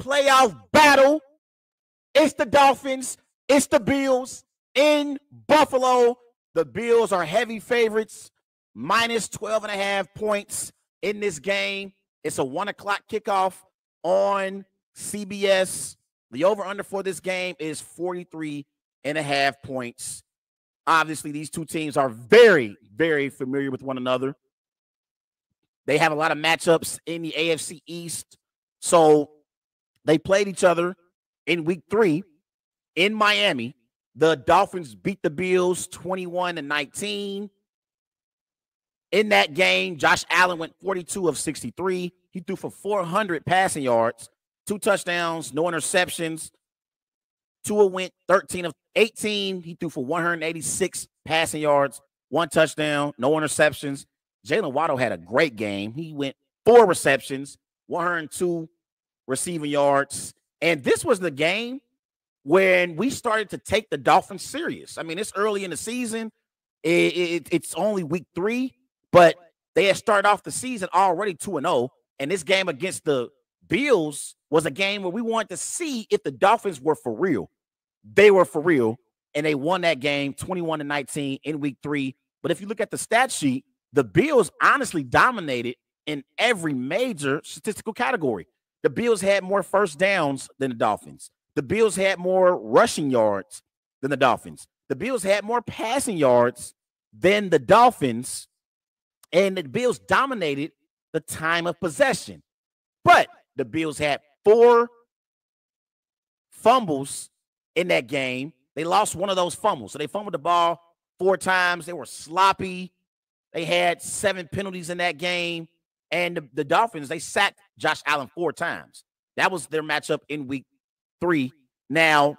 playoff battle. It's the Dolphins. It's the Bills in Buffalo. The Bills are heavy favorites, minus 12.5 points in this game. It's a 1 o'clock kickoff on CBS. The over-under for this game is 43.5 points. Obviously, these two teams are very, very familiar with one another. They have a lot of matchups in the AFC East. So they played each other in week 3 in Miami. The Dolphins beat the Bills 21-19. In that game, Josh Allen went 42 of 63. He threw for 400 passing yards, 2 touchdowns, no interceptions. Tua went 13 of 18. He threw for 186 passing yards, 1 touchdown, no interceptions. Jalen Waddle had a great game. He went 4 receptions, 102 receiving yards. And this was the game when we started to take the Dolphins serious. I mean, it's early in the season. It's only week 3, but they had started off the season already 2-0. And this game against the Bills was a game where we wanted to see if the Dolphins were for real. They were for real, and they won that game 21-19 in week 3. But if you look at the stat sheet, the Bills honestly dominated in every major statistical category. The Bills had more first downs than the Dolphins. The Bills had more rushing yards than the Dolphins. The Bills had more passing yards than the Dolphins, and the Bills dominated the time of possession. But the Bills had 4 fumbles in that game. They lost one of those fumbles. So they fumbled the ball 4 times. They were sloppy. They had 7 penalties in that game. And the Dolphins, they sacked Josh Allen 4 times. That was their matchup in week 3. Now,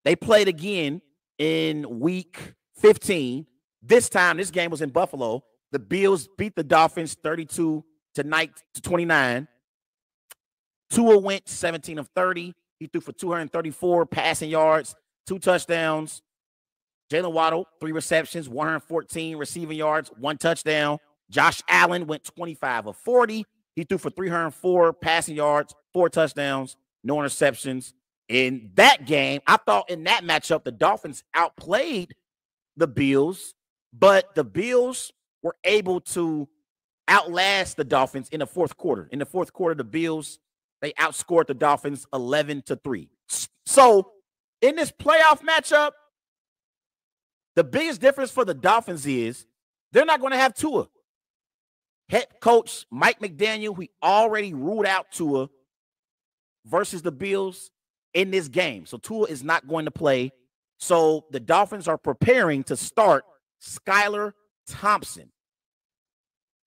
they played again in week 15. This time, this game was in Buffalo. The Bills beat the Dolphins 32-29. Tua went 17 of 30. He threw for 234 passing yards, 2 touchdowns. Jalen Waddle, 3 receptions, 114 receiving yards, 1 touchdown. Josh Allen went 25 of 40. He threw for 304 passing yards, 4 touchdowns, no interceptions. In that game, I thought in that matchup, the Dolphins outplayed the Bills, but the Bills were able to outlast the Dolphins in the fourth quarter. In the fourth quarter, the Bills, they outscored the Dolphins 11-3. So in this playoff matchup, the biggest difference for the Dolphins is they're not going to have Tua. Head coach Mike McDaniel, he already ruled out Tua versus the Bills in this game. So Tua is not going to play. So the Dolphins are preparing to start Skylar Thompson.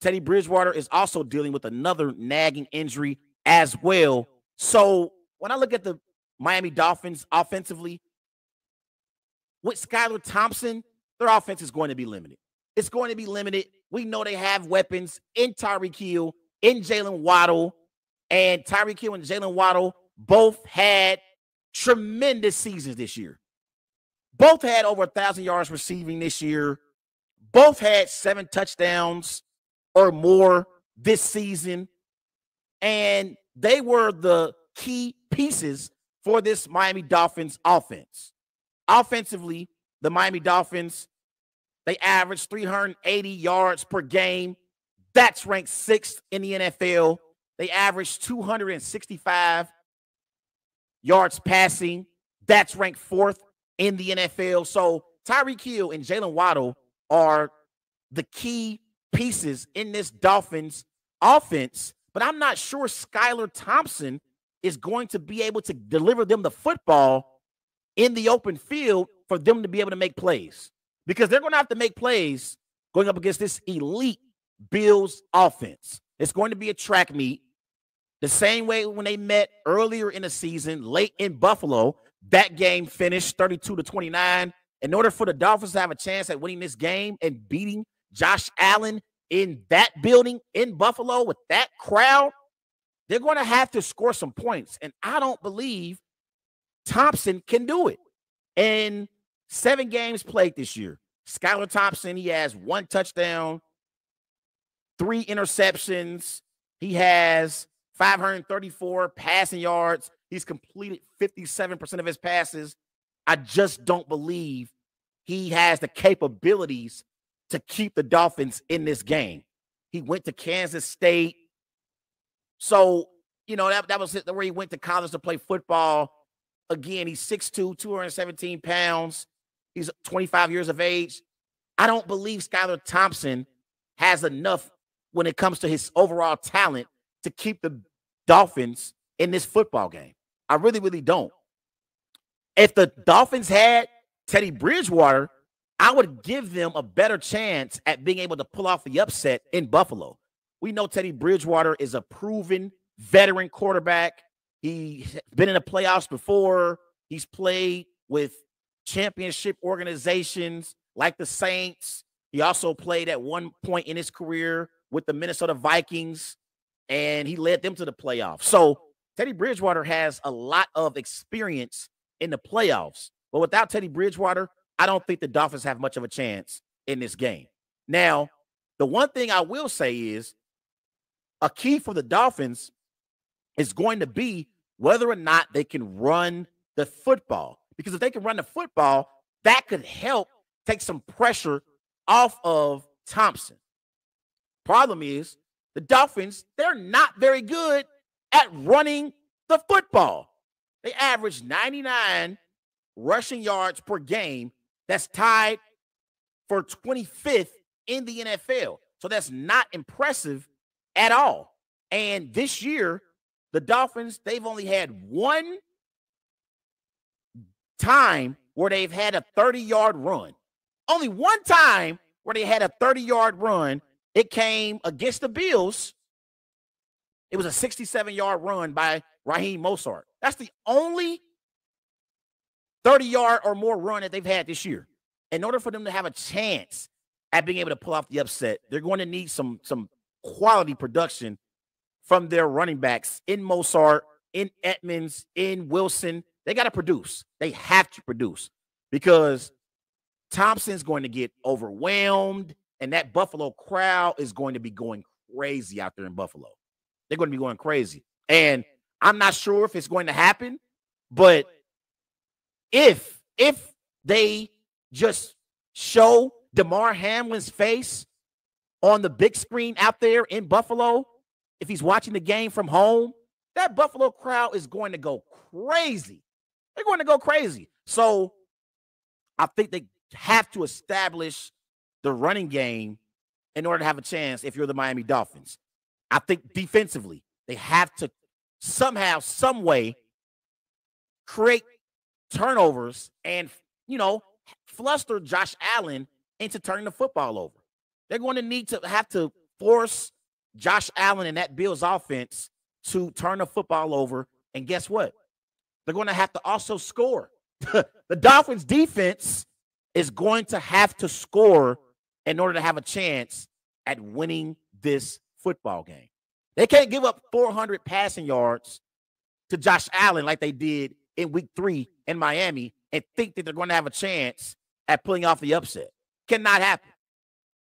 Teddy Bridgewater is also dealing with another nagging injury as well. So when I look at the Miami Dolphins offensively, with Skylar Thompson, their offense is going to be limited. It's going to be limited. We know they have weapons in Tyreek Hill, in Jalen Waddle, and Tyreek Hill and Jalen Waddle both had tremendous seasons this year. Both had over 1,000 yards receiving this year. Both had 7 touchdowns or more this season. And they were the key pieces for this Miami Dolphins offense. Offensively, the Miami Dolphins, they averaged 380 yards per game. That's ranked 6th in the NFL. They averaged 265 yards passing. That's ranked 4th in the NFL. So Tyreek Hill and Jalen Waddle are the key pieces in this Dolphins offense. But I'm not sure Skylar Thompson is going to be able to deliver them the football in the open field for them to be able to make plays. Because they're going to have to make plays going up against this elite Bills offense. It's going to be a track meet. The same way when they met earlier in the season, late in Buffalo, that game finished 32-29. In order for the Dolphins to have a chance at winning this game and beating Josh Allen in that building in Buffalo with that crowd, they're going to have to score some points. And I don't believe Thompson can do it. In 7 games played this year, Skylar Thompson, he has 1 touchdown, 3 interceptions. He has 534 passing yards. He's completed 57% of his passes. I just don't believe he has the capabilities to keep the Dolphins in this game. He went to Kansas State. So, that was where he went to college to play football. Again, he's 6'2", 217 pounds. He's 25 years of age. I don't believe Skylar Thompson has enough when it comes to his overall talent to keep the Dolphins in this football game. I really, really don't. If the Dolphins had Teddy Bridgewater, I would give them a better chance at being able to pull off the upset in Buffalo. We know Teddy Bridgewater is a proven veteran quarterback. He's been in the playoffs before. He's played with championship organizations like the Saints. He also played at one point in his career with the Minnesota Vikings, and he led them to the playoffs. So Teddy Bridgewater has a lot of experience in the playoffs. But without Teddy Bridgewater, I don't think the Dolphins have much of a chance in this game. Now, the one thing I will say is a key for the Dolphins is going to be whether or not they can run the football. Because if they can run the football, that could help take some pressure off of Thompson. Problem is, the Dolphins, they're not very good at running the football. They average 99 rushing yards per game. That's tied for 25th in the NFL. So that's not impressive at all. And this year, the Dolphins, they've only had one time where they've had a 30-yard run. Only one time where they had a 30-yard run. It came against the Bills. It was a 67-yard run by Raheem Mostert. That's the only 30-yard or more run that they've had this year. In order for them to have a chance at being able to pull off the upset, they're going to need some quality production from their running backs in Mostert, in Edmonds, in Wilson. They got to produce. They have to produce because Thompson's going to get overwhelmed, and that Buffalo crowd is going to be going crazy out there in Buffalo. They're going to be going crazy. And I'm not sure if it's going to happen, but if they just show DeMar Hamlin's face on the big screen out there in Buffalo, if he's watching the game from home, that Buffalo crowd is going to go crazy. They're going to go crazy. So I think they have to establish the running game in order to have a chance if you're the Miami Dolphins. I think defensively, they have to somehow, some way create turnovers and, fluster Josh Allen into turning the football over. They're going to need to have to force Josh Allen and that Bills offense to turn the football over. And guess what? They're going to have to also score. The Dolphins defense is going to have to score in order to have a chance at winning this football game. They can't give up 400 passing yards to Josh Allen like they did in week 3 in Miami and think that they're going to have a chance at pulling off the upset. Cannot happen.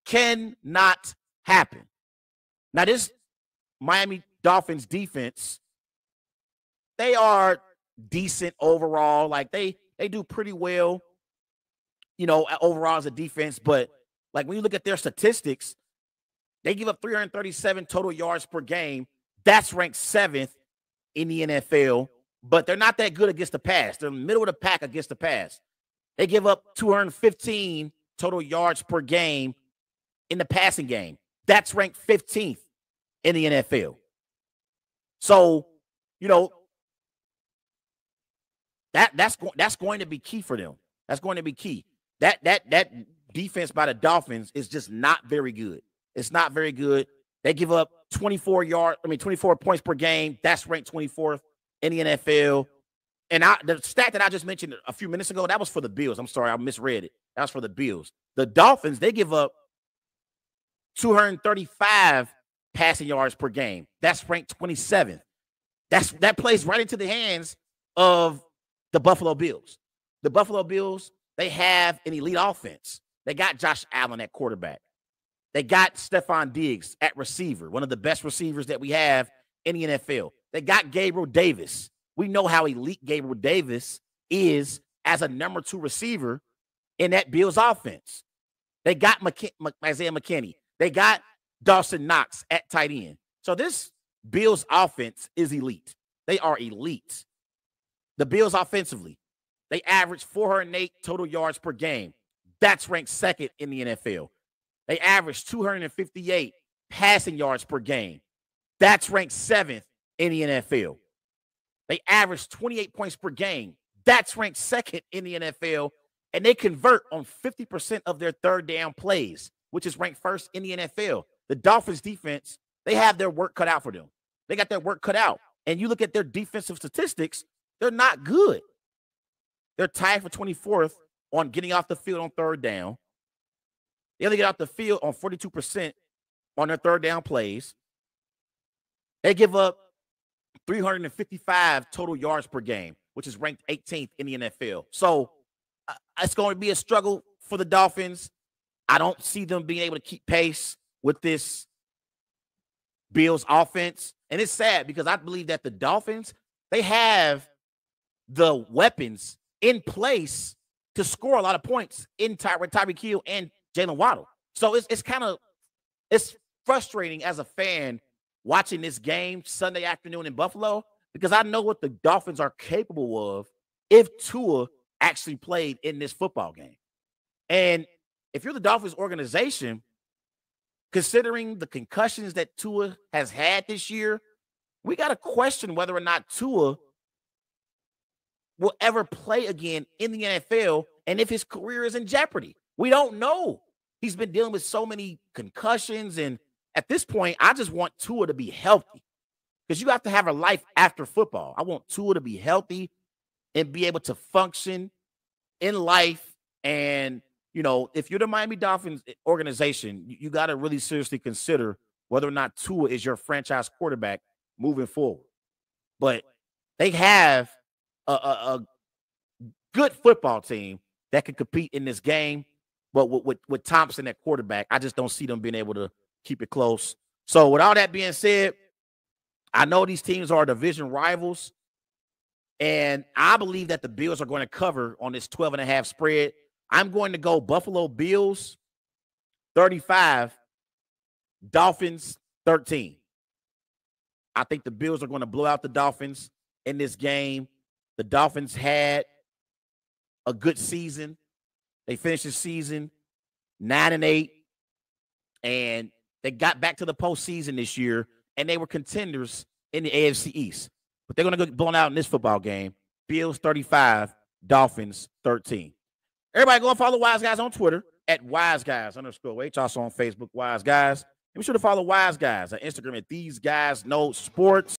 Cannot happen. Now, this Miami Dolphins defense, they are decent overall. Like they do pretty well, overall as a defense. But like when you look at their statistics, they give up 337 total yards per game. That's ranked 7th in the NFL, but they're not that good against the pass. They're middle of the pack against the pass. They give up 215 total yards per game in the passing game. That's ranked 15th in the NFL. So, that's going to be key for them. That's going to be key. That defense by the Dolphins is just not very good. It's not very good. They give up 24 points per game. That's ranked 24th in the NFL. And the stat that I just mentioned a few minutes ago, that was for the Bills. I'm sorry, I misread it. That was for the Bills. The Dolphins, they give up 235 passing yards per game. That's ranked 27th. That plays right into the hands of the Buffalo Bills. The Buffalo Bills, they have an elite offense. They got Josh Allen at quarterback. They got Stephon Diggs at receiver, one of the best receivers that we have in the NFL. They got Gabriel Davis. We know how elite Gabriel Davis is as a number 2 receiver in that Bills offense. They got Isaiah McKinney. They got Dawson Knox at tight end. So this Bills offense is elite. They are elite. The Bills offensively, they average 408 total yards per game. That's ranked 2nd in the NFL. They average 258 passing yards per game. That's ranked 7th in the NFL. They average 28 points per game. That's ranked 2nd in the NFL. And they convert on 50% of their third down plays, which is ranked 1st in the NFL. The Dolphins defense, they have their work cut out for them. They got their work cut out. And you look at their defensive statistics, they're not good. They're tied for 24th on getting off the field on third down. They only get off the field on 42% on their third down plays. They give up 355 total yards per game, which is ranked 18th in the NFL. So it's going to be a struggle for the Dolphins. I don't see them being able to keep pace with this Bills offense. And it's sad because I believe that the Dolphins, they have the weapons in place to score a lot of points in Tyreek Hill and Jalen Waddle. So it's frustrating as a fan watching this game Sunday afternoon in Buffalo because I know what the Dolphins are capable of if Tua actually played in this football game. And if you're the Dolphins organization, considering the concussions that Tua has had this year, we got to question whether or not Tua will ever play again in the NFL and if his career is in jeopardy. We don't know. He's been dealing with so many concussions, and at this point, I just want Tua to be healthy because you have to have a life after football. I want Tua to be healthy and be able to function in life. And, you know, if you're the Miami Dolphins organization, you got to really seriously consider whether or not Tua is your franchise quarterback moving forward. But they have a good football team that can compete in this game. But with Thompson at quarterback, I just don't see them being able to keep it close. So with all that being said, I know these teams are division rivals, and I believe that the Bills are going to cover on this 12.5 spread. I'm going to go Buffalo Bills 35, Dolphins 13. I think the Bills are going to blow out the Dolphins in this game. The Dolphins had a good season. They finished the season 9-8, and they got back to the postseason this year, and they were contenders in the AFC East. But they're going to get blown out in this football game. Bills 35, Dolphins 13. Everybody go and follow Wise Guys on Twitter at WiseGuys_H. Also on Facebook, Wise Guys. And be sure to follow Wise Guys on Instagram at These Guys Know Sports.